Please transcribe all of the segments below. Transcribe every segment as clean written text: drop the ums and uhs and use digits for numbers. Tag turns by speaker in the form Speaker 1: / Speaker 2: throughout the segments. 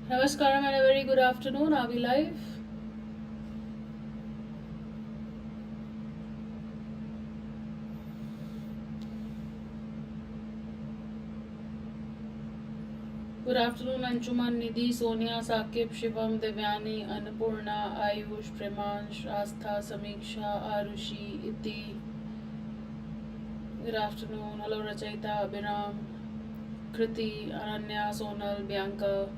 Speaker 1: Namaskaram and a very good afternoon. Are we live? Good afternoon, Anshuman, Nidhi, Sonia, Sakib, Shivam, Devyani, Annapurna, Ayush, Premansh, Astha, Samiksha, Arushi, Iti. Good afternoon. Hello, Rachayita, Abhiram, Kriti, Ananya, Sonal, Bianca,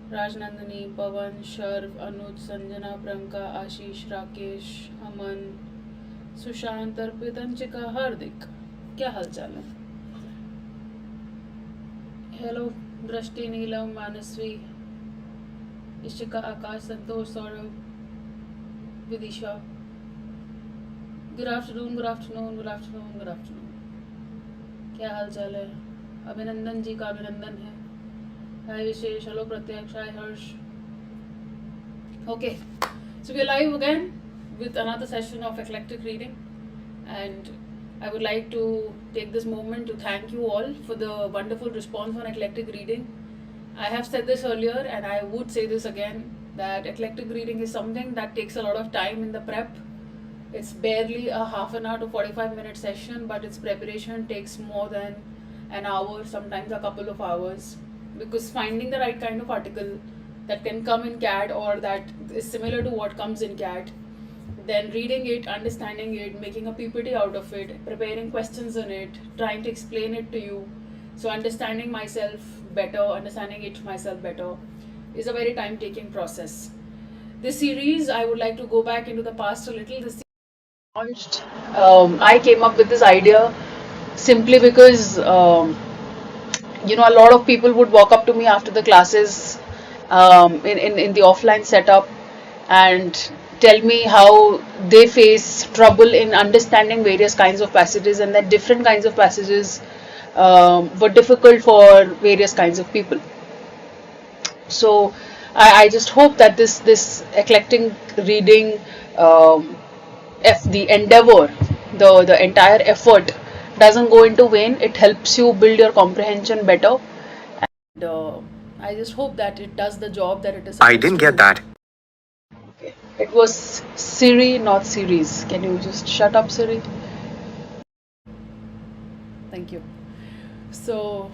Speaker 1: Rajnandani, Pavan, Sharv, Anuj, Sanjana, Pranka, Ashish, Rakesh, Aman, Sushant अर्पित अंशिका हार्दिक क्या हाल चाल है hello Drishti Neelam Manasvi Ishika Akash Santosh Saurabh Vidisha good afternoon good afternoon good afternoon good afternoon क्या हाल चाल है अभिनंदन जी का अभिनंदन है हाय Vishesh hello Pratyaksh hi Harsh okay so we are live again with another session of eclectic reading, and I would like to take this moment to thank you all for the wonderful response on eclectic reading. I have said this earlier and I would say this again, that eclectic reading is something that takes a lot of time in the prep. It's barely a half an hour to 45-minute session, but its preparation takes more than an hour, sometimes a couple of hours, because finding the right kind of article that can come in CAD or that is similar to what comes in CAD, then reading it, understanding it, making a PPT out of it, preparing questions on it, trying to explain it to you, so understanding myself better, understanding it myself better, is a very time taking process. This series, I would like to go back into the past a little. This launched, I came up with this idea simply because a lot of people would walk up to me after the classes, in the offline setup, and tell me how they face trouble in understanding various kinds of passages, and that different kinds of passages were difficult for various kinds of people. So I just hope that this eclectic reading, the endeavor, the entire effort doesn't go into vain. It helps you build your comprehension better, and I just hope that it does the job that it is supposed to do. I didn't get that. Okay. It was Siri, not series. Can you just shut up, Siri? Thank you. So,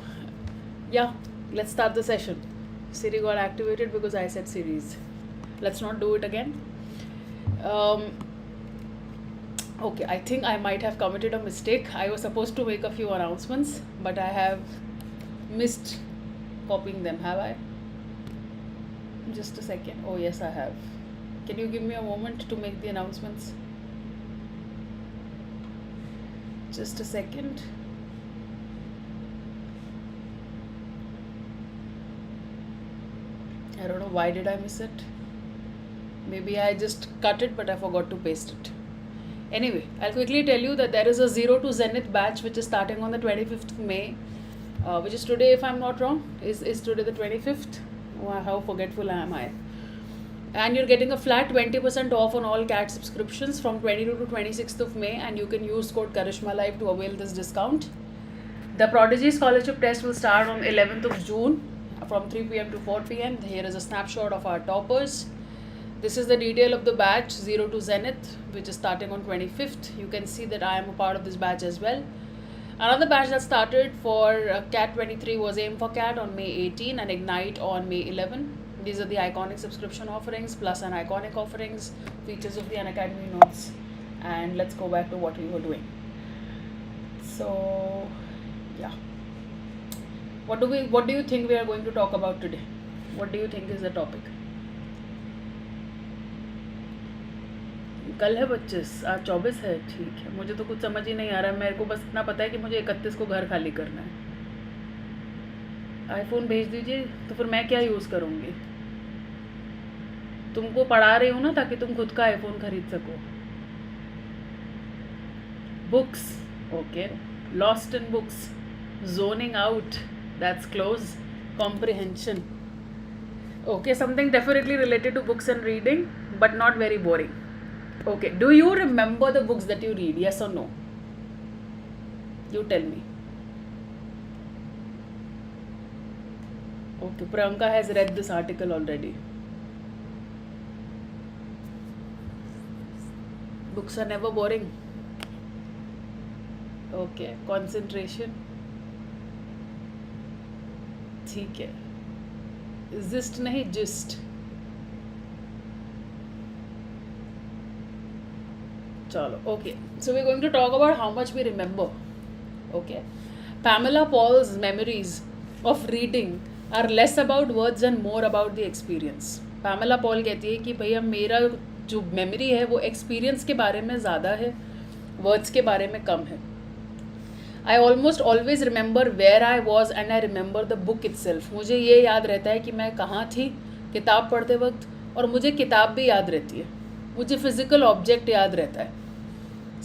Speaker 1: yeah, let's start the session. Siri got activated because I said series. Let's not do it again. Okay, I think I might have committed a mistake. I was supposed to make a few announcements, but I have missed copying them, have I? Just a second. Oh, yes, I have. Can you give me a moment to make the announcements? Just a second. I don't know why did I miss it. Maybe I just cut it, but I forgot to paste it. Anyway, I'll quickly tell you that there is a Zero to Zenith batch which is starting on the 25th of May, which is today, if I'm not wrong. Is today the 25th? Wow, how forgetful am I? And you're getting a flat 20% off on all CAT subscriptions from 22 to 26th of May, and you can use code Karishma Live to avail this discount. The Prodigy Scholarship Test will start on 11th of June from 3 p.m. to 4 p.m. Here is a snapshot of our toppers. This is the detail of the batch Zero to Zenith, which is starting on 25th. You can see that I am a part of this batch as well. Another batch that started for CAT 23 was Aim for CAT on May 18 and Ignite on May 11. These are the iconic subscription offerings plus an iconic offerings, features of the Unacademy notes. And let's go back to what we were doing. So, yeah. What do you think we are going to talk about today? What do you think is the topic? कल है 25, आज 24 है. ठीक है, मुझे तो कुछ समझ ही नहीं आ रहा है. मेरे को बस इतना पता है कि मुझे 31 को घर खाली करना है. आईफोन भेज दीजिए, तो फिर मैं क्या यूज़ करूँगी? तुमको पढ़ा रही हूँ ना ताकि तुम खुद का आईफोन खरीद सको. Books, okay. Lost in books, zoning out, that's close. Comprehension, okay. Something definitely related to books and reading, but not very boring. Okay, do you remember the books that you read? Yes or no? You tell me. Okay, Priyanka has read this article already. Books are never boring. Okay, concentration. ठीक है. Zist नहीं, gist. Chalo. Okay, so we're going to talk about how much we remember. Okay. Pamela Paul's memories of reading are less about words and more about the experience. Pamela Paul कहती है कि भैया मेरा जो memory है वो experience के बारे में ज़्यादा है, वर्ड्स के बारे में कम है. I almost always remember where I was and I remember the book itself. मुझे ये याद रहता है कि मैं कहाँ थी किताब पढ़ते वक्त, और मुझे किताब भी याद रहती है. मुझे फिजिकल ऑब्जेक्ट याद रहता है.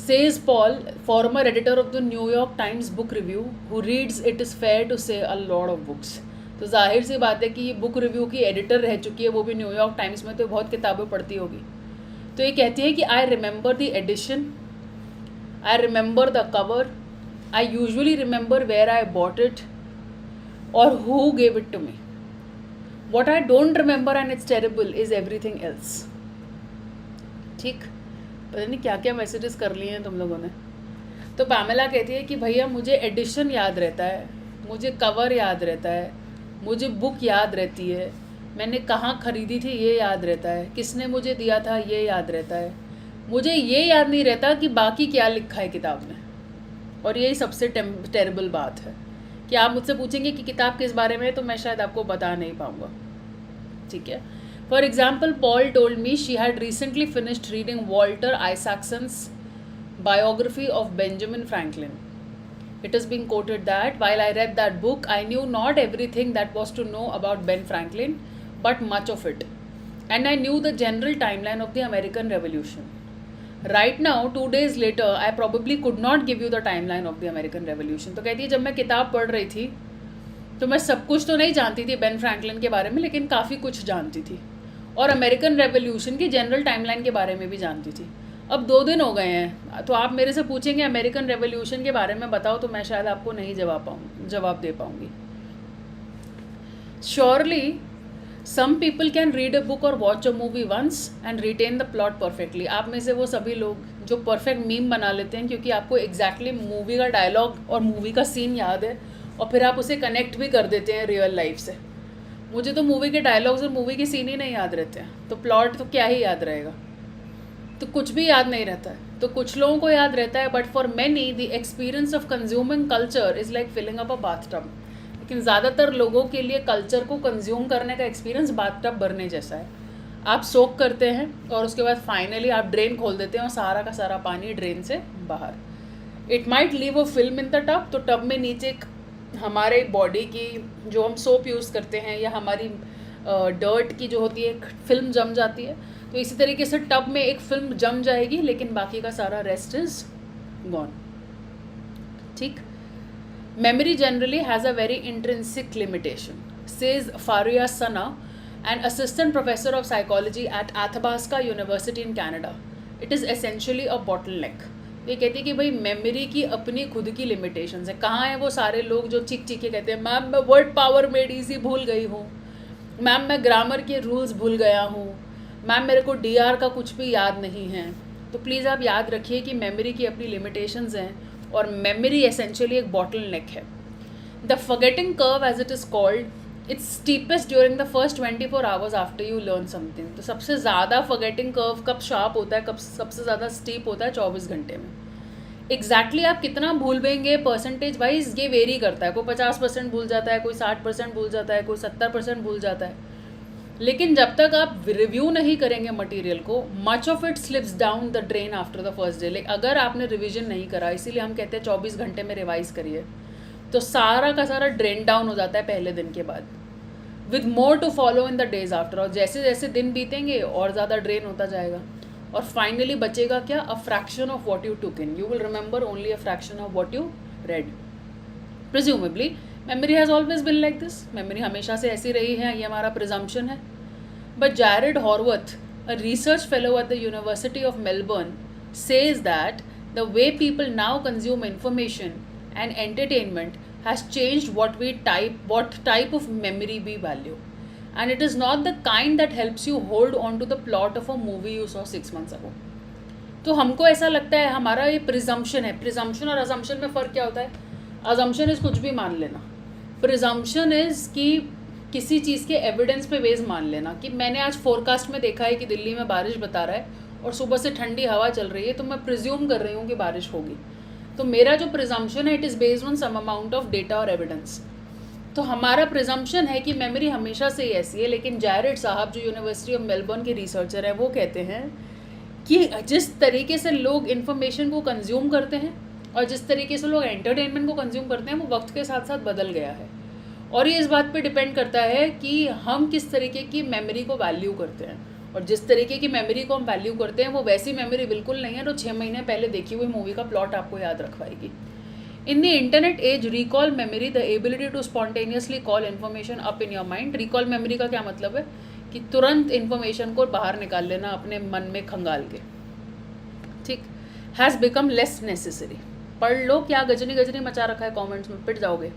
Speaker 1: Says Paul, former editor of the New York Times Book Review, who reads it is fair to say a lot of books. तो जाहिर सी बात है कि ये बुक रिव्यू की एडिटर रह चुकी है, वो भी न्यूयॉर्क टाइम्स में, तो बहुत किताबें पढ़ती होगी. तो ये कहती है कि I remember the edition, I remember the cover, I usually remember where I bought it और who gave it to me. What I don't remember and it's terrible is everything else. ठीक, पता नहीं क्या क्या मैसेजेस कर लिए हैं तुम लोगों ने. तो पामेला कहती है कि भैया मुझे एडिशन याद रहता है, मुझे कवर याद रहता है, मुझे बुक याद रहती है, मैंने कहाँ ख़रीदी थी ये याद रहता है, किसने मुझे दिया था ये याद रहता है. मुझे ये याद नहीं रहता कि बाकी क्या लिखा है किताब में. और यही सबसे टेरेबल बात है कि आप मुझसे पूछेंगे कि किताब किस बारे में है, तो मैं शायद आपको बता नहीं पाऊँगा. ठीक है. For example, Paul told me she had recently finished reading Walter Isaacson's biography of Benjamin Franklin. It is being quoted that while I read that book, I knew not everything that was to know about Ben Franklin, but much of it. And I knew the general timeline of the American Revolution. Right now, 2 days later, I probably could not give you the timeline of the American Revolution. तो कहती है जब मैं किताब पढ़ रही थी तो मैं सब कुछ तो नहीं जानती थी बेन फ्रैंकलिन के बारे में, लेकिन काफ़ी कुछ जानती थी, और अमेरिकन रेवोल्यूशन की जनरल टाइमलाइन के बारे में भी जानती थी. अब 2 दिन हो गए हैं, तो आप मेरे से पूछेंगे अमेरिकन रेवोल्यूशन के बारे में बताओ, तो मैं शायद आपको नहीं जवाब दे पाऊँगी. Surely some people can read a book और watch a movie once and retain the plot perfectly. आप में से वो सभी लोग जो परफेक्ट मीम बना लेते हैं क्योंकि आपको एग्जैक्टली मूवी का डायलॉग और मूवी का सीन याद है, और फिर आप उसे कनेक्ट भी कर देते हैं रियल लाइफ से. मुझे तो मूवी के डायलॉग्स और मूवी के सीन ही नहीं याद रहते हैं, तो प्लॉट तो क्या ही याद रहेगा. तो कुछ भी याद नहीं रहता है. तो कुछ लोगों को याद रहता है, but for many the experience of consuming culture is like filling up a bathtub. लेकिन ज़्यादातर लोगों के लिए कल्चर को कंज्यूम करने का एक्सपीरियंस बाथटब भरने जैसा है. आप सोक करते हैं और उसके बाद फाइनली आप ड्रेन खोल देते हैं और सारा का सारा पानी ड्रेन से बाहर. It might leave a film in the tub. तो टब में नीचे हमारे बॉडी की जो हम सोप यूज़ करते हैं या हमारी डर्ट की जो होती है फिल्म जम जाती है. तो इसी तरीके से टब में एक फिल्म जम जाएगी, लेकिन बाकी का सारा रेस्ट इज़ गॉन. ठीक. Memory generally has a very intrinsic limitation, says Faria Sana, an assistant professor of psychology at Athabasca University in Canada. It is essentially a bottle neck. ये कहती है कि भाई मेमोरी की अपनी खुद की लिमिटेशंस है. कहाँ हैं वो सारे लोग जो चीख के कहते हैं मैम मैं वर्ड पावर मेड ईजी भूल गई हूँ, मैम मैं ग्रामर के रूल्स भूल गया हूँ, मैम मेरे को डीआर का कुछ भी याद नहीं है. तो प्लीज़ आप याद रखिए कि मेमोरी की अपनी लिमिटेशंस हैं, और मेमोरी एसेंशियली एक बॉटल नेक है. The forgetting curve as it is called, it's steepest during the first 24 hours after you learn something. तो सबसे ज़्यादा फॉरगेटिंग कर्व कब शार्प होता है, कब सबसे ज़्यादा स्टीप होता है? 24 घंटे में. एग्जैक्टली आप कितना भूल पाएंगे परसेंटेज वाइज ये वेरी करता है. कोई 50% भूल जाता है, कोई 60% भूल जाता है, कोई 70% भूल जाता है. लेकिन जब तक आप रिव्यू नहीं करेंगे मटेरियल को, much of it slips down the drain after the first day. अगर आपने रिविजन नहीं करा, इसीलिए हम कहते हैं 24 घंटे में रिवाइज करिए, तो सारा का सारा ड्रेन डाउन हो जाता है पहले दिन के बाद, with more to follow in the days after. और जैसे जैसे दिन बीतेंगे और ज़्यादा ड्रेन होता जाएगा, और फाइनली बचेगा क्या? A fraction of what you took in. You will remember only a fraction of what you read. Presumably memory has always been like this. मेमोरी हमेशा से ऐसी रही है, ये हमारा प्रिजम्पशन है. But Jared Horvath, a research fellow at the University of Melbourne, says that the way people now consume information and entertainment has changed what type of memory we value. And it is not the kind that helps you hold on to the plot of a movie you saw 6 months ago. तो हमको ऐसा लगता है, हमारा ये presumption है. Presumption और assumption में फ़र्क क्या होता है? अजम्पशन इज़ कुछ भी मान लेना. प्रिजम्पशन इज़ कि किसी चीज़ के एविडेंस पे बेस मान लेना कि मैंने आज फोरकास्ट में देखा है कि दिल्ली में बारिश बता रहा है और सुबह से ठंडी हवा चल रही है, तो मैं प्रिज्यूम कर रही हूँ कि बारिश होगी. तो मेरा जो प्रिजम्पशन है, it is based on some amount of data और एविडेंस. तो हमारा प्रिजम्पशन है कि मेमोरी हमेशा से ही ऐसी है. लेकिन जैरेड साहब जो यूनिवर्सिटी ऑफ मेलबर्न के रिसर्चर हैं, वो कहते हैं कि जिस तरीके से लोग इन्फॉर्मेशन को कंज्यूम करते हैं और जिस तरीके से लोग एंटरटेनमेंट को कंज्यूम करते हैं, वो वक्त के साथ साथ बदल गया है. और ये इस बात पे डिपेंड करता है कि हम किस तरीके की मेमोरी को वैल्यू करते हैं. और जिस तरीके की मेमोरी को हम वैल्यू करते हैं, वो वैसी मेमोरी बिल्कुल नहीं है जो 6 महीने पहले देखी हुई मूवी का प्लॉट आपको याद रखवाएगी. In the internet age, recall memory the ability to spontaneously call information up in your mind. Recall memory का क्या मतलब है? कि तुरंत इन्फॉर्मेशन को बाहर निकाल लेना अपने मन में खंगाल के. ठीक. Has become less necessary. पढ़ लो, क्या गजनी गजनी मचा रखा है कमेंट्स में, पिट जाओगे.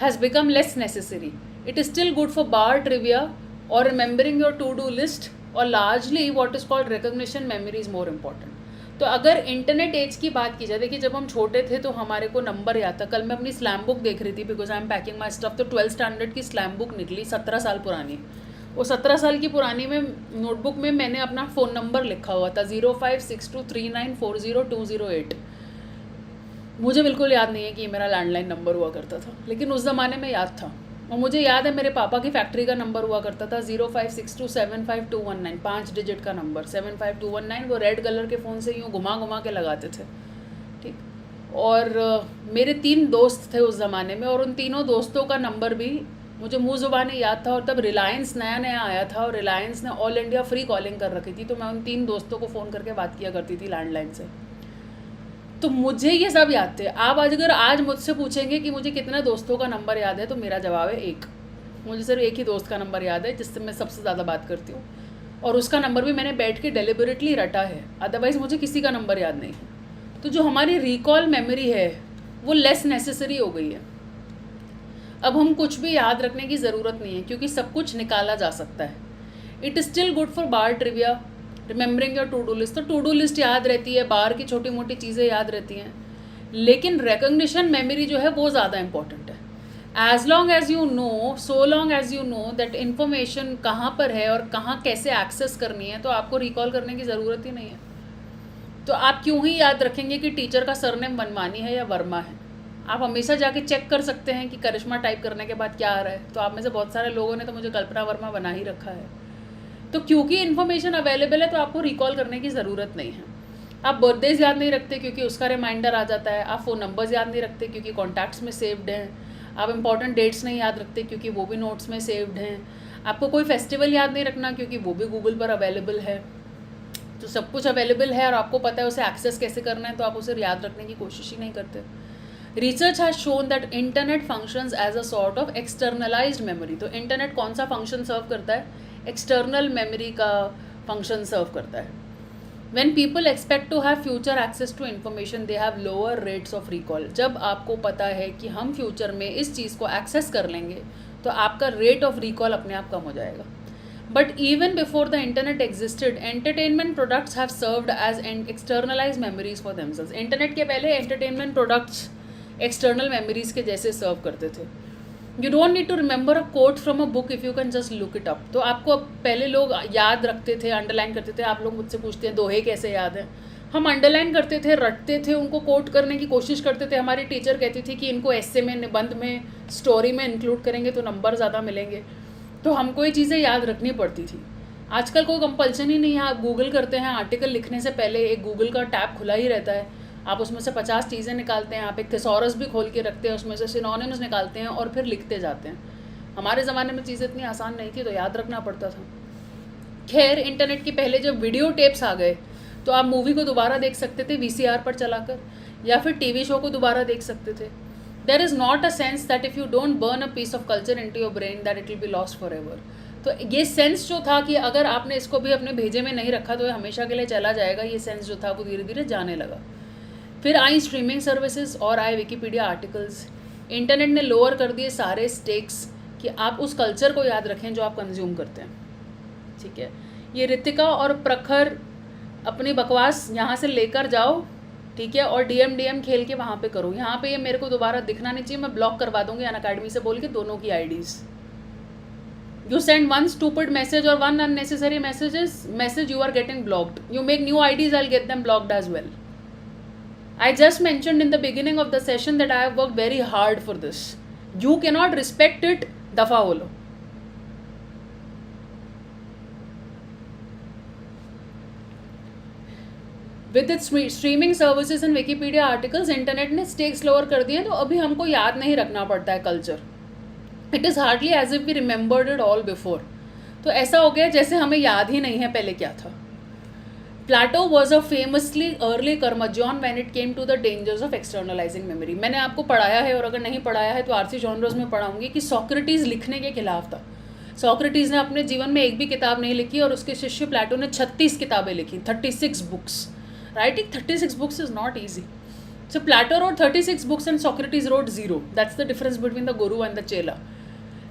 Speaker 1: Has become less necessary. It is still good for bar trivia और remembering your to do list, और largely what is called recognition memory is more important. तो अगर इंटरनेट एज की बात की जाए, देखिए जब हम छोटे थे तो हमारे को नंबर याद था. कल मैं अपनी स्लैम बुक देख रही थी because I am packing my stuff. तो 12th स्टैंडर्ड की स्लैम बुक निकली, 17 साल पुरानी. वो 17 साल की पुरानी में नोटबुक में मैंने अपना फ़ोन नंबर लिखा हुआ था 0562394028. मुझे बिल्कुल याद नहीं है कि ये मेरा लैंडलाइन नंबर हुआ करता था, लेकिन उस ज़माने में याद था. और मुझे याद है मेरे पापा की फैक्ट्री का नंबर हुआ करता था 0562752219, 5 डिजिट का नंबर 75219. वो रेड कलर के फ़ोन से यूँ घुमा घुमा के लगाते थे. ठीक. और मेरे 3 दोस्त थे उस ज़माने में, और उन तीनों दोस्तों का नंबर भी मुझे मुँह ज़ुबानी याद था. और तब रिलायंस नया नया आया था और रिलायंस ने ऑल इंडिया फ्री कॉलिंग कर रखी थी. तो मैं उन 3 दोस्तों को फ़ोन करके बात किया करती थी लैंडलाइन से. तो मुझे ये सब याद थे. आप अगर आज मुझसे पूछेंगे कि मुझे कितने दोस्तों का नंबर याद है, तो मेरा जवाब है 1. मुझे सिर्फ एक ही दोस्त का नंबर याद है जिससे मैं सबसे ज़्यादा बात करती हूँ, और उसका नंबर भी मैंने बैठ के डेलिबरेटली रटा है. अदरवाइज़ मुझे किसी का नंबर याद नहीं है. तो जो हमारी रिकॉल मेमोरी है वो लेस नेसेसरी हो गई है. अब हम कुछ भी याद रखने की ज़रूरत नहीं है क्योंकि सब कुछ निकाला जा सकता है. It is still good for bar trivia, remembering your to do list. तो टू डू लिस्ट याद रहती है, बाहर की छोटी मोटी चीज़ें याद रहती हैं, लेकिन रिकग्निशन मेमोरी जो है वो ज़्यादा इंपॉर्टेंट है. As long as you know, so long as you know that information कहाँ पर है और कहाँ कैसे एक्सेस करनी है, तो आपको रिकॉल करने की ज़रूरत ही नहीं है. तो आप क्यों ही याद रखेंगे कि टीचर का सरनेम वनमानी है या वर्मा है? आप हमेशा जाके चेक कर सकते हैं कि करिश्मा टाइप करने के बाद क्या आ रहा है. तो आप में से बहुत सारे लोगों ने तो मुझे कल्पना वर्मा बना ही रखा है. तो क्योंकि इन्फॉर्मेशन अवेलेबल है तो आपको रिकॉल करने की ज़रूरत नहीं है. आप बर्थडेज याद नहीं रखते क्योंकि उसका रिमाइंडर आ जाता है. आप फ़ोन नंबर्स याद नहीं रखते क्योंकि कॉन्टैक्ट्स में सेव्ड हैं. आप इंपॉर्टेंट डेट्स नहीं याद रखते क्योंकि वो भी नोट्स में सेव्ड हैं. आपको कोई फेस्टिवल याद नहीं रखना क्योंकि वो भी गूगल पर अवेलेबल है. तो सब कुछ अवेलेबल है और आपको पता है उसे एक्सेस कैसे करना है, तो आप उसे याद रखने की कोशिश ही नहीं करते. Research has shown that internet functions as a sort of externalised memory. तो इंटरनेट कौन सा फंक्शन सर्व करता है? एक्सटर्नल मेमोरी का फंक्शन सर्व करता है. When people expect to have future access to information, they have lower rates of recall. जब आपको पता है कि हम फ्यूचर में इस चीज़ को एक्सेस कर लेंगे तो आपका रेट ऑफ रिकॉल अपने आप कम हो जाएगा. But even before the internet existed, entertainment products have served as externalise memories for themselves. Internet के पहले एंटरटेनमेंट प्रोडक्ट्स एक्सटर्नल मेमोरीज के जैसे सर्व करते थे. You don't need to remember a quote from a book if you can just look it up. तो आपको पहले लोग याद रखते थे, अंडरलाइन करते थे. आप लोग मुझसे पूछते हैं दोहे कैसे याद हैं. हम अंडरलाइन करते थे, रटते थे, उनको कोट करने की कोशिश करते थे. हमारी टीचर कहती थी कि इनको ऐसे में, निबंध में, स्टोरी में इंक्लूड करेंगे तो नंबर ज़्यादा मिलेंगे. तो हमको ये चीज़ें याद रखनी पड़ती थी. आजकल कोई कंपल्सन ही नहीं है. आप गूगल करते हैं, आर्टिकल लिखने से पहले एक गूगल का टैब खुला ही रहता है. आप उसमें से 50 चीज़ें निकालते हैं. आप एक थिसॉरस भी खोल के रखते हैं, उसमें से सिनोनिम्स निकालते हैं और फिर लिखते जाते हैं. हमारे ज़माने में चीज़ें इतनी आसान नहीं थी तो याद रखना पड़ता था. खैर, इंटरनेट के पहले जब वीडियो टेप्स आ गए तो आप मूवी को दोबारा देख सकते थे VCR पर चलाकर, या फिर टीवी शो को दोबारा देख सकते थे. There is not a sense that if you don't burn a piece of culture into your brain that it will be lost forever. तो ये सेंस जो था कि अगर आपने इसको भी अपने भेजे में नहीं रखा तो ये हमेशा के लिए चला जाएगा, ये सेंस जो था वो धीरे धीरे जाने लगा. फिर आई स्ट्रीमिंग सर्विसेज और आए विकीपीडिया आर्टिकल्स. इंटरनेट ने लोअर कर दिए सारे स्टेक्स कि आप उस कल्चर को याद रखें जो आप कंज्यूम करते हैं, ठीक है। ये रितिका और प्रखर अपनी बकवास यहाँ से लेकर जाओ, ठीक है, और डीएम खेल के वहाँ पे करो। यहाँ पे ये मेरे को दोबारा दिखना नहीं चाहिए, मैं ब्लॉक करवा दूंगी अनअकैडमी से बोल के दोनों की IDs. You send one stupid message or one unnecessary message, you are getting blocked. You make new IDs, I'll get them blocked as well. I just mentioned in the beginning of the session that I have worked very hard for this. You cannot respect it, dafa holo. With its streaming services and Wikipedia articles, internet ने stakes lower कर दिए, तो अभी हमको याद नहीं रखना पड़ता है culture. It is hardly as if we remembered it all before. तो ऐसा हो गया जैसे हमें याद ही नहीं है पहले क्या था. Plato was a famously early curmudgeon when it came to the dangers of externalising memory. मैंने आपको पढ़ाया है, और अगर नहीं पढ़ाया है तो आरसी जॉनर्स में पढ़ाऊंगी, कि सोक्रेटिस लिखने के खिलाफ था. सोक्रेटिस ने अपने जीवन में एक भी किताब नहीं लिखी, और उसके शिष्य प्लाटो ने 36 किताबें लिखी, 36 books. Writing 36 books is not easy. So Plato wrote 36 books and Socrates wrote 0. That's the difference between the guru and the chela.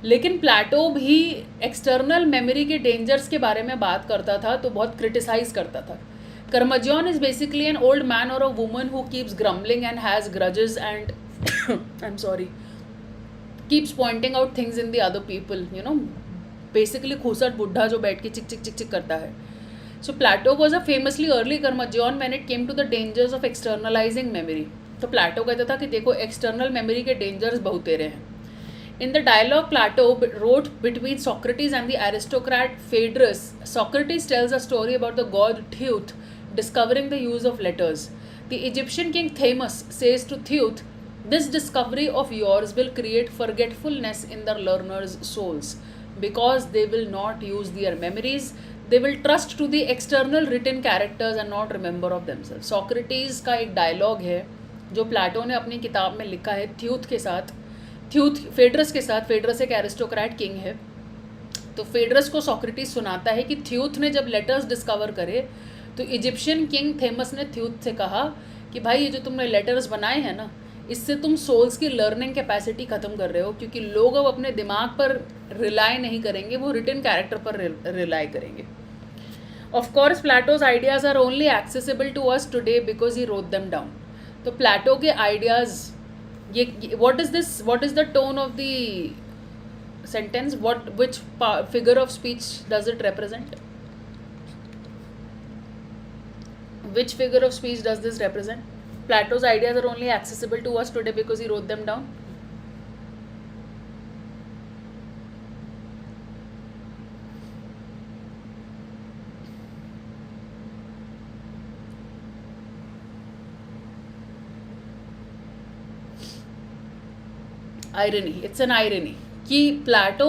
Speaker 1: लेकिन प्लाटो भी एक्सटर्नल मेमोरी के डेंजर्स के बारे में बात करता था, तो बहुत क्रिटिसाइज करता था. Curmudgeon is basically an old man और a woman who keeps grumbling and has grudges and I am sorry keeps pointing out things in the other people, you know, basically खूसट बुढ़ा जो बैठ के चिक चिक चिक चिक करता है. So Plato was a famously early Curmudgeon when it came to the dangers of externalizing memory. तो प्लाटो कहता था कि देखो एक्सटर्नल मेमोरी के डेंजर्स बहुत तेरे हैं. In the dialogue Plato wrote between Socrates and the aristocrat Phaedrus, Socrates tells a story about the god Theuth discovering the use of letters. The Egyptian king Themis says to Theuth, "This discovery of yours will create forgetfulness in the learners' souls because they will not use their memories. They will trust to the external written characters and not remember of themselves." Socrates का एक dialogue है जो Plato ने अपनी किताब में लिखा है थ्यूथ के साथ, फेड्रस के साथ. फेड्रस एक एरिस्टोक्रेट किंग है. तो फेड्रस को सोक्रेटिस सुनाता है कि थ्यूथ ने जब लेटर्स डिस्कवर करे तो इजिप्शियन किंग थेमस ने थ्यूथ से कहा कि भाई ये जो तुमने लेटर्स बनाए हैं ना, इससे तुम सोल्स की लर्निंग कैपेसिटी ख़त्म कर रहे हो, क्योंकि लोग अब अपने दिमाग पर रिलाई नहीं करेंगे, वो रिटन कैरेक्टर पर रिलाई करेंगे. Of course, Plato's ideas are only accessible to us today because he wrote them down. तो प्लाटो के आइडियाज़, ये what is this? What is the tone of the sentence? Which figure of speech does it represent? Which figure of speech does this represent? Plato's ideas are only accessible to us today because he wrote them down. Irony, it's an irony कि Plato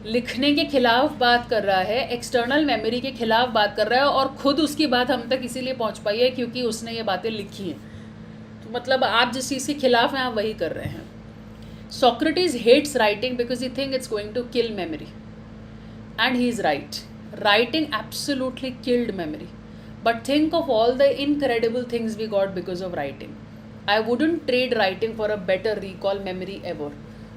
Speaker 1: लिखने के खिलाफ बात कर रहा है, external memory के खिलाफ बात कर रहा है, और खुद उसकी बात हम तक इसीलिए पहुंच पाई है क्योंकि उसने ये बातें लिखी हैं. तो मतलब आप जिस चीज़ के खिलाफ हैं आप वही कर रहे हैं. Socrates hates writing because he thinks it's going to kill memory. And he is right. Writing absolutely killed memory. But think of all the incredible things we got because of writing. I wouldn't trade writing for a better recall memory ever.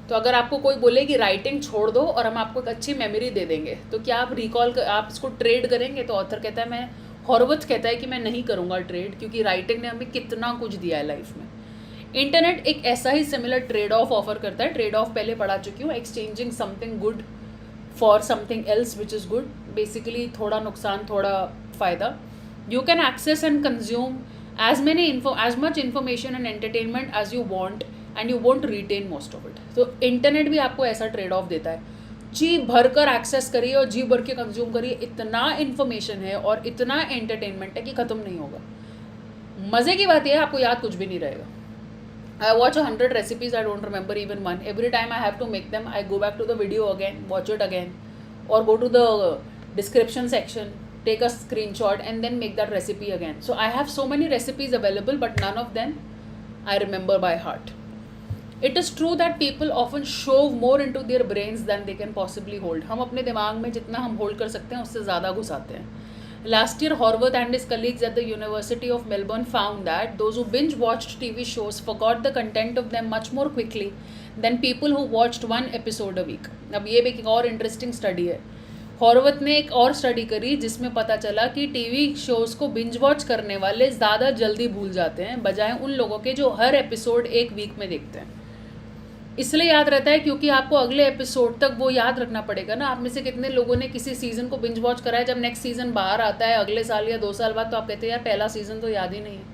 Speaker 1: तो अगर आपको कोई बोले कि writing छोड़ दो और हम आपको एक अच्छी मेमोरी दे देंगे, तो क्या आप इसको ट्रेड करेंगे? तो ऑथर कहता है, मैं हॉर्वथ कहता है कि मैं नहीं करूँगा ट्रेड, क्योंकि राइटिंग ने हमें कितना कुछ दिया है लाइफ में. इंटरनेट एक ऐसा ही सिमिलर ट्रेड ऑफ ऑफर करता है. ट्रेड ऑफ पहले पढ़ा चुकी हूँ, exchanging something good for something else which is good. Basically थोड़ा नुकसान थोड़ा फ़ायदा. You can access and consume as much information and entertainment as you want and you won't retain most of it. तो internet भी आपको ऐसा trade off देता है. जी भर कर एक्सेस करिए और जी भर के कंज्यूम करिए, इतना इन्फॉर्मेशन है और इतना एंटरटेनमेंट है कि ख़त्म नहीं होगा. मज़े की बात यह है आपको याद कुछ भी नहीं रहेगा. I watch 100 recipes, I don't remember even one. Every time I have to make them, I go back to the video again, watch it again, or go to the description section, take a screenshot and then make that recipe again. So I have so many recipes available, but none of them I remember by heart. It is true that people often shove more into their brains than they can possibly hold. हम अपने दिमाग में जितना हम hold कर सकते हैं उससे ज़्यादा घुसाते हैं. Last year, Horvath and his colleagues at the University of Melbourne found that those who binge-watched TV shows forgot the content of them much more quickly than people who watched one episode a week. अब ये भी एक और interesting study है. हॉर्वथ ने एक और study करी जिसमें पता चला कि टीवी शोज़ को बिंज वॉच करने वाले ज़्यादा जल्दी भूल जाते हैं बजाय उन लोगों के जो हर एपिसोड एक वीक में देखते हैं. इसलिए याद रहता है क्योंकि आपको अगले एपिसोड तक वो याद रखना पड़ेगा ना. आप में से कितने लोगों ने किसी सीज़न को बिंज वॉच करा है, जब नेक्स्ट सीज़न बाहर आता है अगले साल या 2 साल बाद, तो आप कहते हैं यार पहला सीज़न तो याद ही नहीं है.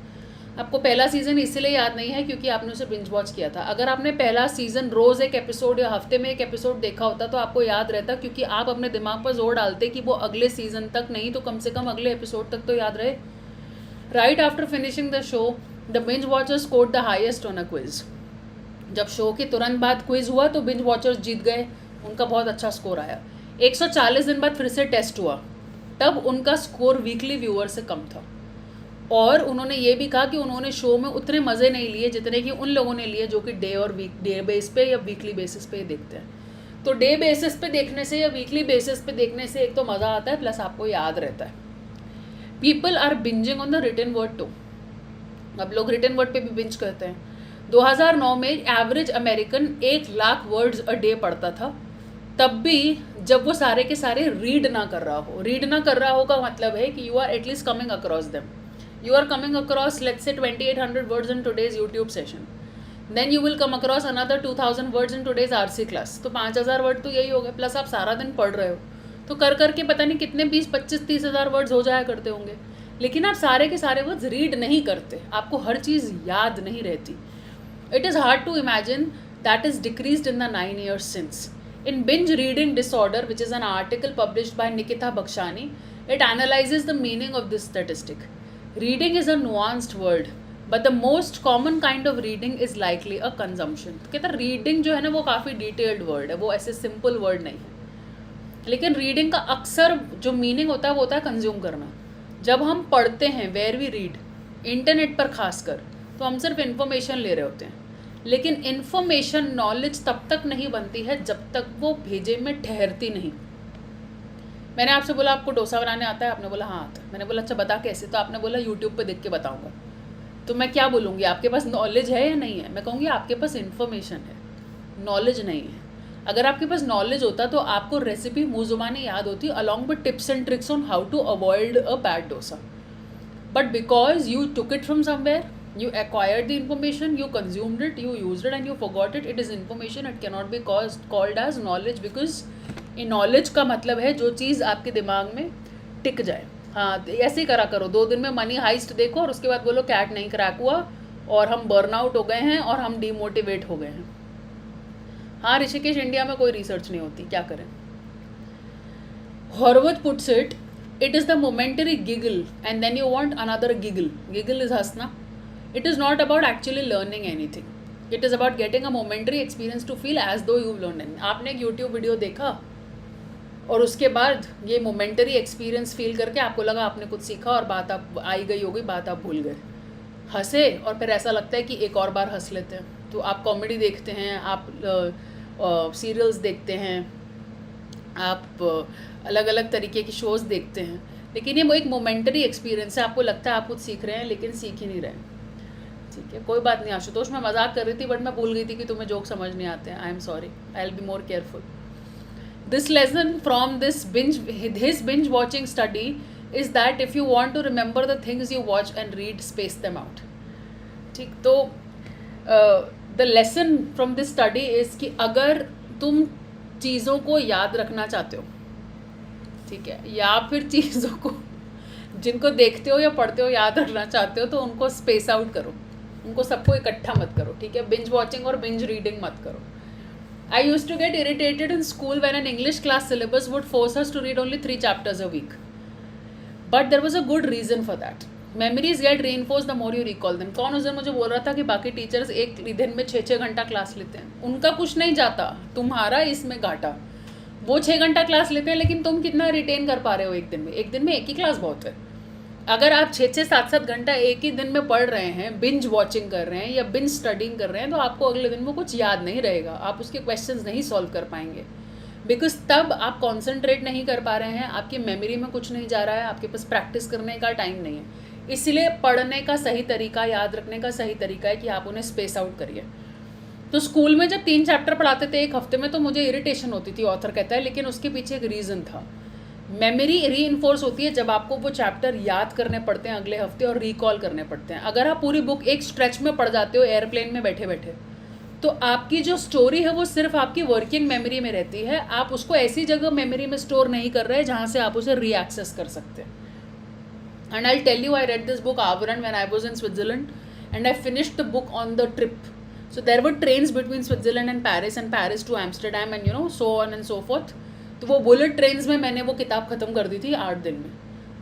Speaker 1: आपको पहला सीज़न इसलिए याद नहीं है क्योंकि आपने उसे बिंज वॉच किया था. अगर आपने पहला सीज़न रोज़ एक एपिसोड या हफ्ते में एक एपिसोड देखा होता तो आपको याद रहता, क्योंकि आप अपने दिमाग पर जोर डालते कि वो अगले सीज़न तक नहीं तो कम से कम अगले एपिसोड तक तो याद रहे. Right after finishing the show, the binge watchers scored the highest on a quiz. जब शो के तुरंत बाद क्विज हुआ तो बिंज वॉचर्स जीत गए, उनका बहुत अच्छा स्कोर आया. 140 दिन बाद फिर से टेस्ट हुआ, तब उनका स्कोर वीकली व्यूअर से कम था. और उन्होंने ये भी कहा कि उन्होंने शो में उतने मज़े नहीं लिए जितने कि उन लोगों ने लिए जो कि डे बेस पे या वीकली बेसिस पे देखते हैं. तो डे बेसिस पे देखने से या वीकली बेसिस पे देखने से एक तो मज़ा आता है, प्लस आपको याद रहता है. People are binging on the written word too. अब लोग रिटन वर्ड पे भी बिंज करते हैं. 2009 में average American 1 lakh words a day पढ़ता था, तब भी जब वो सारे के सारे रीड ना कर रहा हो. रीड ना कर रहा हो का मतलब है कि you are at least coming across them. You are coming across, let's say, 2800 words in today's YouTube session. Then you will come across another 2000 words in today's RC class. तो 5000 वर्ड तो यही हो गए, प्लस आप सारा दिन पढ़ रहे हो तो कर करके पता नहीं कितने 20, 25, 30 हज़ार वर्ड्स हो जाया करते होंगे. लेकिन आप सारे के सारे वर्ड्स रीड नहीं करते, आपको हर चीज़ याद नहीं रहती. It is hard to imagine that is decreased in the 9 years since. In binge reading disorder, which is an article published by Nikita Bakshani, it analyzes the meaning of this statistic. Reading is a nuanced word, but the most common kind of reading is likely a consumption. तो कहता reading जो है ना वो काफ़ी detailed word है, वो ऐसे सिंपल वर्ड नहीं है. लेकिन रीडिंग का अक्सर जो मीनिंग होता है वो होता है कंज्यूम करना. जब हम पढ़ते हैं, वेयर वी रीड, इंटरनेट पर खासकर, तो हम सिर्फ इन्फॉर्मेशन ले रहे होते हैं. लेकिन इन्फॉर्मेशन, नॉलेज तब तक नहीं बनती है जब तक वो भेजे में ठहरती नहीं. मैंने आपसे बोला आपको डोसा बनाने आता है, आपने बोला हाँ आता है. मैंने बोला अच्छा बता कैसे, तो आपने बोला यूट्यूब पे देख के बताऊंगा. तो मैं क्या बोलूँगी, आपके पास नॉलेज है या नहीं है? मैं कहूँगी आपके पास इन्फॉर्मेशन है, नॉलेज नहीं है. अगर आपके पास नॉलेज होता तो आपको रेसिपी मुँह ज़ुबानी याद होती along with tips and tricks on how to avoid a bad dosa. But because you took it from somewhere, you acquired the information, you consumed it, you used it and you forgot it. It is information, it cannot be called as knowledge, because in knowledge का मतलब है जो चीज़ आपके दिमाग में टिक जाए. हाँ, ऐसे ही करा करो. 2 दिन में मनी हाइस्ट देखो और उसके बाद बोलो कैट नहीं क्रैक हुआ और हम बर्नआउट हो गए हैं और हम डीमोटिवेट हो गए हैं. हाँ ऋषिकेश, इंडिया में कोई रिसर्च नहीं होती, क्या करें. Horvath puts it, it is the momentary giggle and then you want another giggle. Giggle is हंसना. It is not about actually learning anything. It is about getting a momentary experience to feel as though you've learned anything. आपने एक YouTube video देखा और उसके बाद ये momentary experience feel करके आपको लगा आपने कुछ सीखा और बात आप आई गई होगी, बात आप भूल गए, हंसे और फिर ऐसा लगता है कि एक और बार हंस लेते हैं. तो आप कॉमेडी देखते हैं, आप सीरियल्स देखते हैं, आप अलग अलग तरीके की शोज़ देखते हैं, लेकिन ये एक मोमेंटरी एक्सपीरियंस है. आपको लगता है आप कुछ सीख रहे हैं लेकिन सीख ही नहीं रहे हैं. ठीक है, कोई बात नहीं आशुतोष, मैं मजाक कर रही थी बट मैं भूल गई थी कि तुम्हें जोक समझ नहीं आते हैं. I am sorry, I will be more careful. This lesson from this his binge watching study is that if you want to remember the things you watch and read, space them out. ठीक, तो the lesson from this study is कि अगर तुम चीज़ों को याद रखना चाहते हो, ठीक है, या फिर चीज़ों को जिनको देखते हो या पढ़ते हो याद रखना चाहते हो, तो उनको स्पेस आउट करो, उनको सबको इकट्ठा मत करो. ठीक है, बिंज वॉचिंग और बिंज रीडिंग मत करो. I use to get irritated in school when an English class syllabus would force us to read only 3 chapters a week. But there was a good reason for that. Memories get reinforce the more you recall them. कौन उस दिन मुझे बोल रहा था कि बाकी teachers एक दिन में 6 घंटा क्लास लेते हैं, उनका कुछ नहीं जाता, तुम्हारा इसमें घाटा. वो 6 घंटा क्लास लेते हैं लेकिन तुम कितना रिटेन कर पा रहे हो एक दिन में? एक दिन में एक ही क्लास बहुत है. अगर आप 6-6, 7-7 घंटा एक ही दिन में पढ़ रहे हैं, बिंज वॉचिंग कर रहे हैं या बिंज स्टडिंग कर रहे हैं, तो आपको अगले दिन वो कुछ याद नहीं रहेगा, आप उसके क्वेश्चंस नहीं सॉल्व कर पाएंगे. बिकॉज तब आप कॉन्सेंट्रेट नहीं कर पा रहे हैं, आपकी मेमोरी में कुछ नहीं जा रहा है, आपके पास प्रैक्टिस करने का टाइम नहीं है। इसलिए पढ़ने का सही तरीका, याद रखने का सही तरीका है कि आप उन्हें स्पेस आउट करिए। तो स्कूल में जब 3 चैप्टर पढ़ाते थे एक हफ्ते में तो मुझे इरिटेशन होती थी, ऑथर कहता है, लेकिन उसके पीछे एक रीज़न था। मेमोरी री इन्फोर्स होती है जब आपको वो चैप्टर याद करने पड़ते हैं अगले हफ्ते और रिकॉल करने पड़ते हैं। अगर आप पूरी बुक एक स्ट्रेच में पढ़ जाते हो एयरप्लेन में बैठे बैठे, तो आपकी जो स्टोरी है वो सिर्फ आपकी वर्किंग मेमोरी में रहती है, आप उसको ऐसी जगह मेमोरी में स्टोर नहीं कर रहे जहाँ से आप उसे रीएक्सेस कर सकते हैं। And I'll tell you, I read this book Avaran when I was in Switzerland, and I finished the book on the trip. So there were trains between Switzerland and Paris to Amsterdam, and so on and so forth. तो वो bullet trains में मैंने वो किताब ख़त्म कर दी थी 8 दिन में।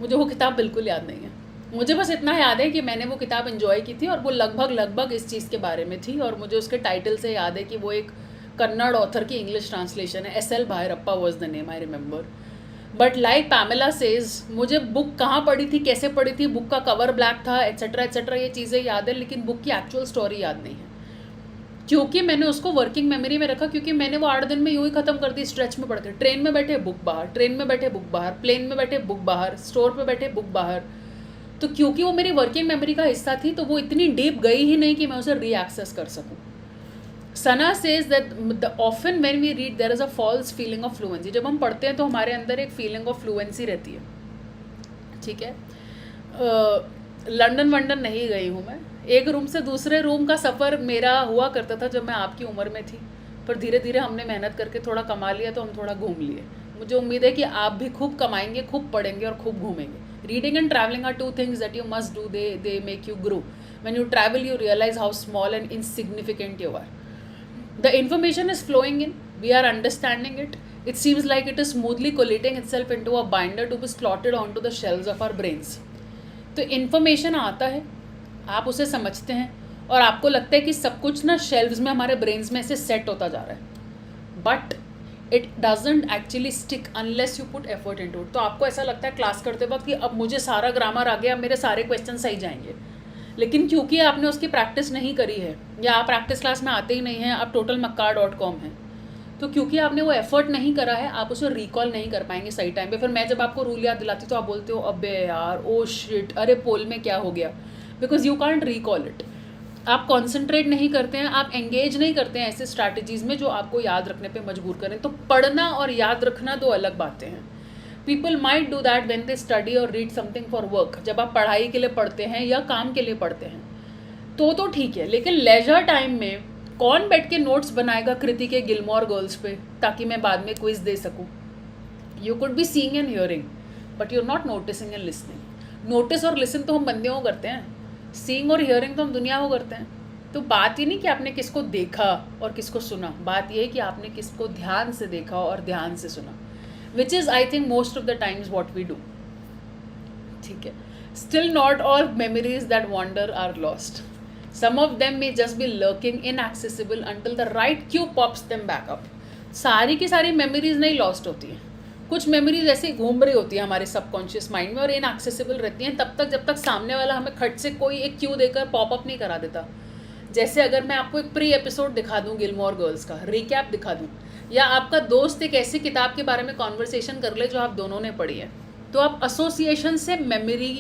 Speaker 1: मुझे वो किताब बिल्कुल याद नहीं है, मुझे बस इतना याद है कि मैंने वो किताब एंजॉय की थी और वो लगभग इस चीज़ के बारे में थी, और मुझे उसके टाइटल से याद है कि वो एक कन्नड़ ऑथर की इंग्लिश ट्रांसलेशन है। SL Bhyrappa was the name, I remember. But like Pamela says, मुझे बुक कहाँ पढ़ी थी, कैसे पढ़ी थी, बुक का कवर ब्लैक था, एट्सेट्रा ये चीज़ें याद है, लेकिन बुक की एक्चुअल स्टोरी याद नहीं है, क्योंकि मैंने उसको वर्किंग मेमोरी में रखा, क्योंकि मैंने वो 8 दिन में यूँ ही ख़त्म कर दी स्ट्रेच में पढ़ के। ट्रेन में बैठे बुक बाहर, ट्रेन में बैठे बुक बाहर, प्लेन में बैठे बुक बाहर, स्टोर पे बैठे बुक बाहर। तो क्योंकि वो मेरी वर्किंग मेमोरी का हिस्सा थी तो वो इतनी डीप गई ही नहीं कि मैं उसे री एक्सेस कर सकूँ। Sana says that often when we read there is a false feeling of fluency. जब हम पढ़ते हैं तो हमारे अंदर एक फीलिंग ऑफ फ्लुएंसी रहती है, ठीक है। लंदन वंडन नहीं गई हूँ मैं, एक रूम से दूसरे रूम का सफ़र मेरा हुआ करता था जब मैं आपकी उम्र में थी, पर धीरे धीरे हमने मेहनत करके थोड़ा कमा लिया तो हम थोड़ा घूम लिए। मुझे उम्मीद है कि आप भी खूब कमाएंगे, खूब पढ़ेंगे और खूब घूमेंगे। Reading and travelling are 2 things that you must do. They make you grow. When you travel you realize how small and insignificant you are. The information is flowing in, we are understanding it. It seems like it is smoothly collating itself into a binder to be slotted onto the shelves of our brains. तो information आता है, आप उसे समझते हैं और आपको लगता है कि सब कुछ ना शेल्व्स में हमारे ब्रेन्स में से सेट होता जा रहा है, but it doesn't actually stick unless you put effort into it. तो आपको ऐसा लगता है क्लास करते वक्त कि अब मुझे सारा ग्रामर आ गया, अब मेरे सारे क्वेश्चन सही जाएंगे, लेकिन क्योंकि आपने उसकी प्रैक्टिस नहीं करी है या आप प्रैक्टिस क्लास में आते ही नहीं हैं, आप totalmakkar.com हैं, तो क्योंकि आपने वो एफर्ट नहीं करा है आप उसे रिकॉल नहीं कर पाएंगे सही टाइम पे। फिर मैं जब आपको रूल याद दिलाती तो आप बोलते हो अबे यार, ओ शिट, अरे पोल में क्या हो गया, because you can't recall it. आप कॉन्सेंट्रेट नहीं करते हैं, आप एंगेज नहीं करते हैं ऐसे स्ट्रैटेजीज़ में जो आपको याद रखने पे मजबूर करें। तो पढ़ना और याद रखना 2 अलग बातें हैं। People might do that when they study और रीड समथिंग फॉर वर्क। जब आप पढ़ाई के लिए पढ़ते हैं या काम के लिए पढ़ते हैं तो ठीक है, लेकिन लेजर टाइम में कौन बैठ के नोट्स बनाएगा कृति के गिलमोर गर्ल्स पे ताकि मैं बाद में क्विज दे सकूँ। You could be seeing and hearing but you are not noticing and listening. Notice और लिसन तो हम बंदियों को करते हैं, सीइंग और हियरिंग तो हम दुनिया को करते हैं। तो बात ही नहीं कि आपने किसको देखा और किसको सुना, बात यह है कि आपने किसको ध्यान से देखा और ध्यान से सुना, which is I think most of the times what we do, ठीक है। Still not all memories that wander are lost. Some of them may just be lurking inaccessible until the right cue pops them back up. सारी की सारी memories नहीं lost होती हैं, कुछ memories ऐसे ही घूम रही होती है हमारे सबकॉन्शियस माइंड में और इनएक्सेसिबल रहती हैं तब तक जब तक सामने वाला हमें खट से कोई एक क्यू देकर पॉपअप नहीं करा देता। जैसे अगर मैं आपको एक प्री एपिसोड दिखा दूँ गिलमोर गर्ल्स का, रिकैप दिखा दूँ, या आपका दोस्त एक ऐसी किताब के बारे में कॉन्वर्सेशन कर ले जो आप दोनों ने पढ़ी है, तो आप एसोसिएशन से मेमोरी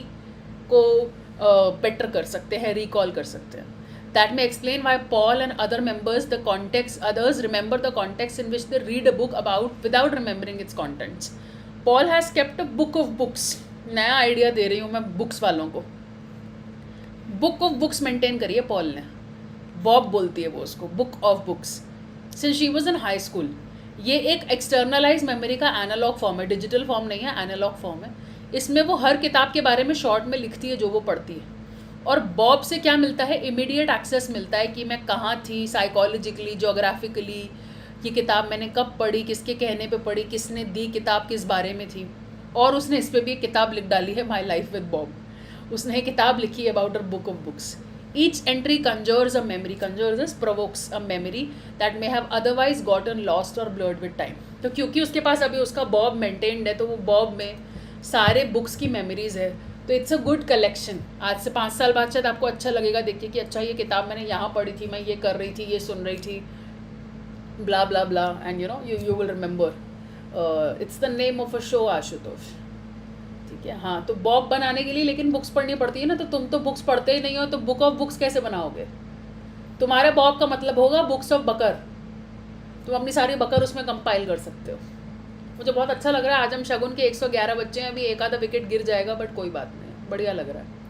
Speaker 1: को बेटर कर सकते हैं, रिकॉल कर सकते हैं। That may explain why Paul and other others remember the context in which they read a book about without remembering its contents. Paul has kept a book of books. नया idea दे रही हूँ मैं books वालों को। Book of books maintain करिए Paul ने, Bob बोलती है वो उसको, book of books, since she was in high school. ये एक एक्सटर्नलाइज मेमोरी का एनालॉग फॉर्म है, डिजिटल फॉर्म नहीं है, एनालॉग फॉर्म है। इसमें वो हर किताब के बारे में शॉर्ट में लिखती है जो वो पढ़ती है, और बॉब से क्या मिलता है, इमीडिएट एक्सेस मिलता है कि मैं कहाँ थी साइकोलॉजिकली, जोग्राफिकली, ये किताब मैंने कब पढ़ी, किसके कहने पे पढ़ी, किसने दी, किताब किस बारे में थी। और उसने इस पर भी एक किताब लिख डाली है, माई लाइफ विद बॉब। उसने एक किताब लिखी है about a book of books. Each entry conjures a memory, conjures provokes a memory that may have otherwise gotten lost or blurred with time. तो क्योंकि उसके पास अभी उसका बॉब मेंटेन्ड है तो वो बॉब में सारे बुक्स की मेमोरीज है, तो इट्स अ गुड कलेक्शन। आज से 5 साल बाद शायद आपको अच्छा लगेगा देखिए कि अच्छा ये किताब मैंने यहाँ पढ़ी थी, मैं ये कर रही थी, ये सुन रही थी, blah blah blah, and you will remember it's the name of a show Ashutosh, ठीक है। हाँ, तो बॉब बनाने के लिए लेकिन बुक्स पढ़नी पड़ती है ना, तो तुम तो बुक्स पढ़ते ही नहीं हो, तो बुक ऑफ बुक्स कैसे बनाओगे? तुम्हारे बॉब का मतलब होगा बुक्स ऑफ बकर, तुम अपनी सारी बकर उसमें कंपाइल कर सकते हो। मुझे बहुत अच्छा लग रहा है। आज हम शगुन के 111 बच्चे हैं, अभी एक आधा विकेट गिर जाएगा, बट कोई बात नहीं, बढ़िया लग रहा है।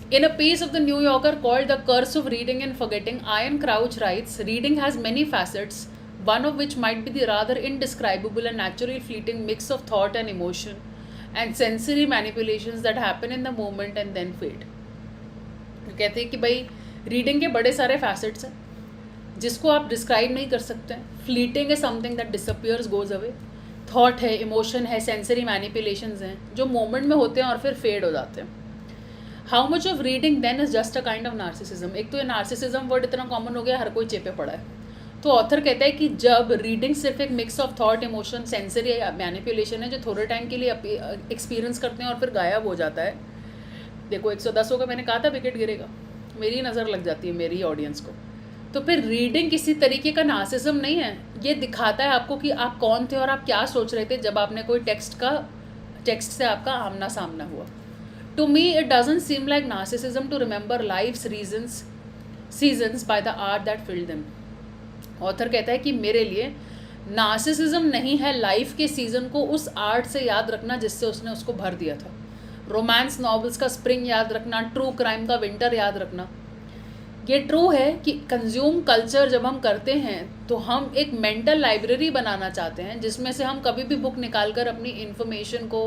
Speaker 1: In a piece of the New Yorker called The Curse of Reading and Forgetting, Ian Crouch writes, reading has many facets, one of which might be the rather indescribable and naturally fleeting mix of thought and emotion and sensory manipulations that happen in the moment and then fade. कहते हैं कि भाई reading के बड़े सारे facets हैं जिसको आप डिस्क्राइब नहीं कर सकते हैं। Fleeting is something that disappears, goes away. Thought है, इमोशन है, सेंसरी मैनिपुलेशंस हैं जो मोमेंट में होते हैं और फिर फेड हो जाते हैं। How much of reading then is just a kind of narcissism. एक तो ये नार्सिसिज्म वर्ड इतना कॉमन हो गया, हर कोई चेपे पड़ा है। तो ऑथर कहता है कि जब रीडिंग सिर्फ एक mix of thought, emotion, sensory manipulation है जो थोड़े टाइम के लिए एक्सपीरियंस करते हैं और फिर गायब हो जाता है। देखो 110 होगा, मैंने कहा था विकेट गिरेगा, मेरी नज़र लग जाती है मेरी ऑडियंस को। तो फिर रीडिंग किसी तरीके का नार्सिसिज्म नहीं है, ये दिखाता है आपको कि आप कौन थे और आप क्या सोच रहे थे जब आपने कोई टेक्स्ट से आपका आमना सामना हुआ। To me, it doesn't seem like narcissism to remember life's seasons by the art that filled them. Author कहता है कि मेरे लिए नार्सिसिज्म नहीं है लाइफ के सीज़न को उस आर्ट से याद रखना जिससे उसने उसको भर दिया था। रोमांस नॉवेल्स का स्प्रिंग याद रखना, ट्रू क्राइम का विंटर याद रखना। ये ट्रू है कि कंज्यूम कल्चर जब हम करते हैं तो हम एक मेंटल लाइब्रेरी बनाना चाहते हैं जिसमें से हम कभी भी बुक निकाल कर अपनी इन्फॉर्मेशन को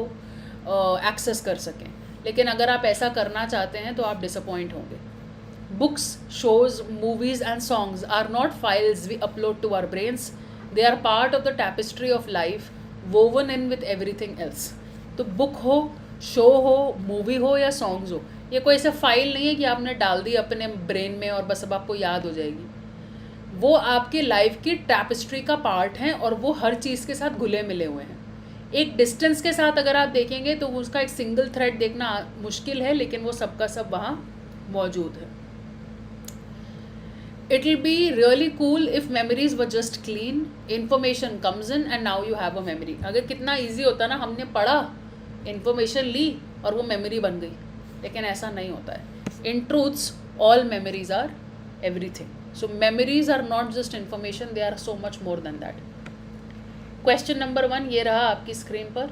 Speaker 1: एक्सेस कर सकें। लेकिन अगर आप ऐसा करना चाहते हैं तो आप डिसअपॉइंट होंगे। Books, shows, movies and songs are not files we upload to our brains, they are part of the tapestry of life woven in with everything else. तो बुक हो, शो हो, मूवी हो या सॉन्ग्स हो, ये कोई ऐसा फाइल नहीं है कि आपने डाल दी अपने ब्रेन में और बस अब आपको याद हो जाएगी। वो आपकी लाइफ की टैपेस्ट्री का पार्ट हैं और वो हर चीज़ के साथ घुले मिले हुए हैं। एक डिस्टेंस के साथ अगर आप देखेंगे तो उसका एक सिंगल थ्रेड देखना मुश्किल है, लेकिन वो सबका सब वहाँ मौजूद है। It will be really cool if memories were just clean, information comes in and now you have a memory. अगर कितना ईजी होता ना, हमने पढ़ा, इन्फॉर्मेशन ली और वो मेमोरी बन गई, लेकिन ऐसा नहीं होता है। In truths all memories are everything. So memories are not just information, they are so much more than that. Question number 1 ये रहा आपकी स्क्रीन पर।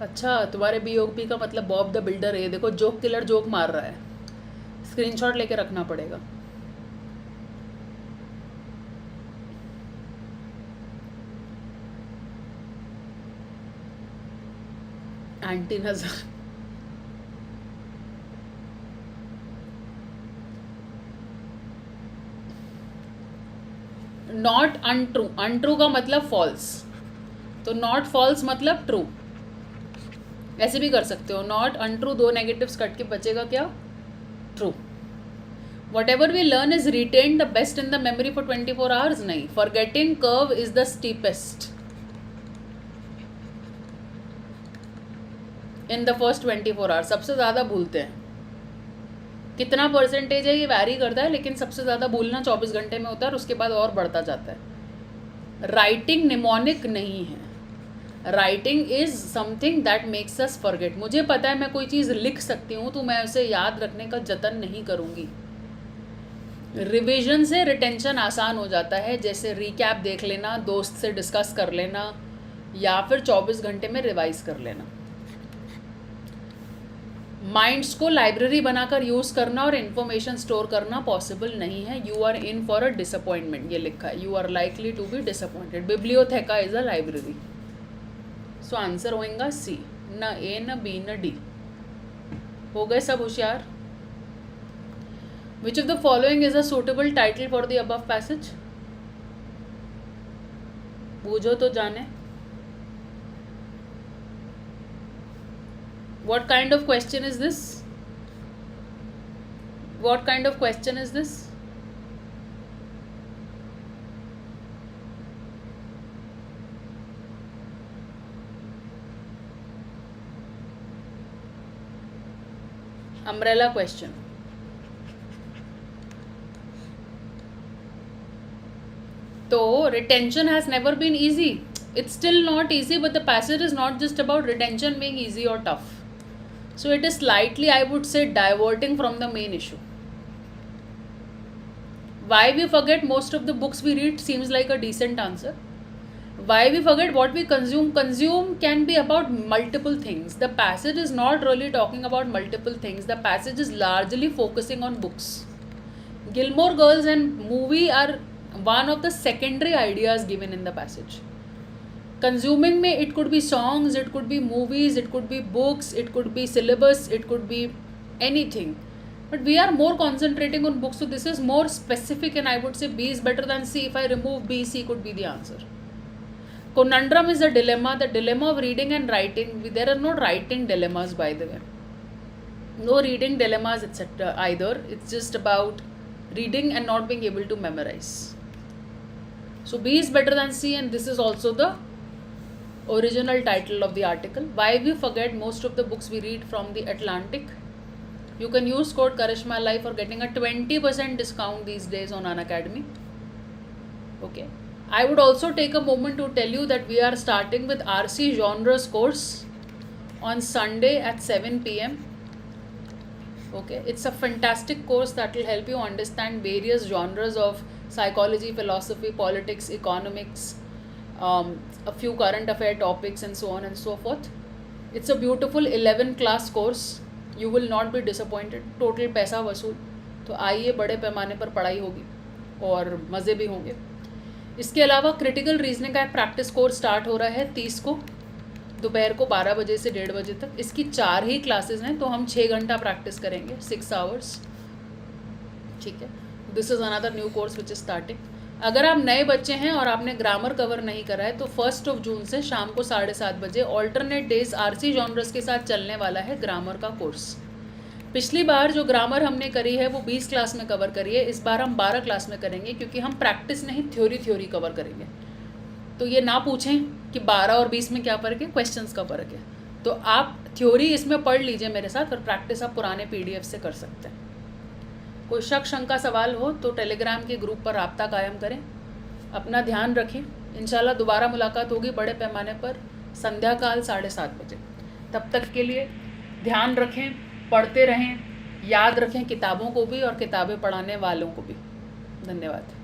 Speaker 1: अच्छा, तुम्हारे BOP का मतलब बॉब द बिल्डर है। देखो जोक किलर जोक मार रहा है, स्क्रीनशॉट लेके रखना पड़ेगा। एंटी नजर नॉट अनट्रू, अनट्रू का मतलब फॉल्स, तो नॉट फॉल्स मतलब ट्रू, ऐसे भी कर सकते हो। नॉट अनट्रू, 2 नेगेटिव्स कट के बचेगा क्या? True. Whatever we learn is retain the best in the memory for 24 hours. नहीं, forgetting curve is the steepest in the first 24 hours. सबसे ज़्यादा भूलते हैं। कितना परसेंटेज है ये वैरी करता है, लेकिन सबसे ज़्यादा भूलना 24 घंटे में होता है और उसके बाद और बढ़ता जाता है। राइटिंग निमोनिक नहीं है, writing is something that makes us forget. मुझे पता है मैं कोई चीज़ लिख सकती हूँ तो मैं उसे याद रखने का जतन नहीं करूँगी। रिविजन से रिटेंशन आसान हो जाता है, जैसे रिकैप देख लेना, दोस्त से डिस्कस कर लेना या फिर 24 घंटे में रिवाइज कर लेना। माइंड्स को लाइब्रेरी बनाकर यूज़ करना और इन्फॉर्मेशन स्टोर करना पॉसिबल नहीं है। You are in for a disappointment, ये लिखा है, you are likely to be disappointed. Bibliotheca is a library. So answer होएगा सी, न ए न बी न डी। हो गए सब होशियार। Which of the following is a suitable title for the above passage? बूझो तो जाने। What kind of question is this? What kind of question is this? Umbrella question. So retention has never been easy. It's still not easy, but the passage is not just about retention being easy or tough. So it is slightly, I would say, diverting from the main issue. Why we forget most of the books we read seems like a decent answer. Why we forget what we consume? Consume can be about multiple things. The passage is not really talking about multiple things. The passage is largely focusing on books. Gilmore Girls and movie are one of the secondary ideas given in the passage. Consuming में it could be songs, it could be movies, it could be books, it could be syllabus, it could be anything. But we are more concentrating on books, so this is more specific, and I would say B is better than C. If I remove B, C could be the answer. Conundrum is a dilemma. The dilemma of reading and writing. There are no writing dilemmas, by the way. No reading dilemmas, etc. either. It's just about reading and not being able to memorize. So B is better than C, and this is also the original title of the article. Why we forget most of the books we read from the Atlantic. You can use code Karishma Live for getting a 20% discount these days on Unacademy. Okay. I would also take a moment to tell you that we are starting with RC Genres course on Sunday at 7 p.m. Okay. It's a fantastic course that will help you understand various genres of psychology, philosophy, politics, economics, a few current affair topics, and so on and so forth. It's a beautiful 11 class course. You will not be disappointed. Total पैसा वसूल. तो आइए, बड़े पैमाने पर पढ़ाई होगी और मज़े भी होंगे. इसके अलावा क्रिटिकल रीजनिंग का एक प्रैक्टिस कोर्स स्टार्ट हो रहा है 30 को दोपहर को 12 बजे से 1:30 बजे तक. इसकी 4 ही क्लासेस हैं, तो हम 6 घंटा प्रैक्टिस करेंगे, 6 आवर्स. ठीक है. This is another new course which is starting. अगर आप नए बच्चे हैं और आपने ग्रामर कवर नहीं करा है, तो 1 जून से शाम को 7:30 बजे ऑल्टरनेट डेज RC जॉनर्स के साथ चलने वाला है ग्रामर का कोर्स. पिछली बार जो ग्रामर हमने करी है वो 20 क्लास में कवर करी है. इस बार हम 12 क्लास में करेंगे, क्योंकि हम प्रैक्टिस नहीं थ्योरी कवर करेंगे. तो ये ना पूछें कि 12 और 20 में क्या फ़र्क है, क्वेश्चंस का फ़र्क है. तो आप थ्योरी इसमें पढ़ लीजिए मेरे साथ, और प्रैक्टिस आप पुराने PDF से कर सकते हैं. कोई शक शंका सवाल हो तो टेलीग्राम के ग्रुप पर राब्ता कायम करें. अपना ध्यान रखें. इंशाल्लाह दोबारा मुलाकात होगी बड़े पैमाने पर संध्या काल 7:30 बजे. तब तक के लिए ध्यान रखें, पढ़ते रहें, याद रखें किताबों को भी और किताबें पढ़ाने वालों को भी. धन्यवाद.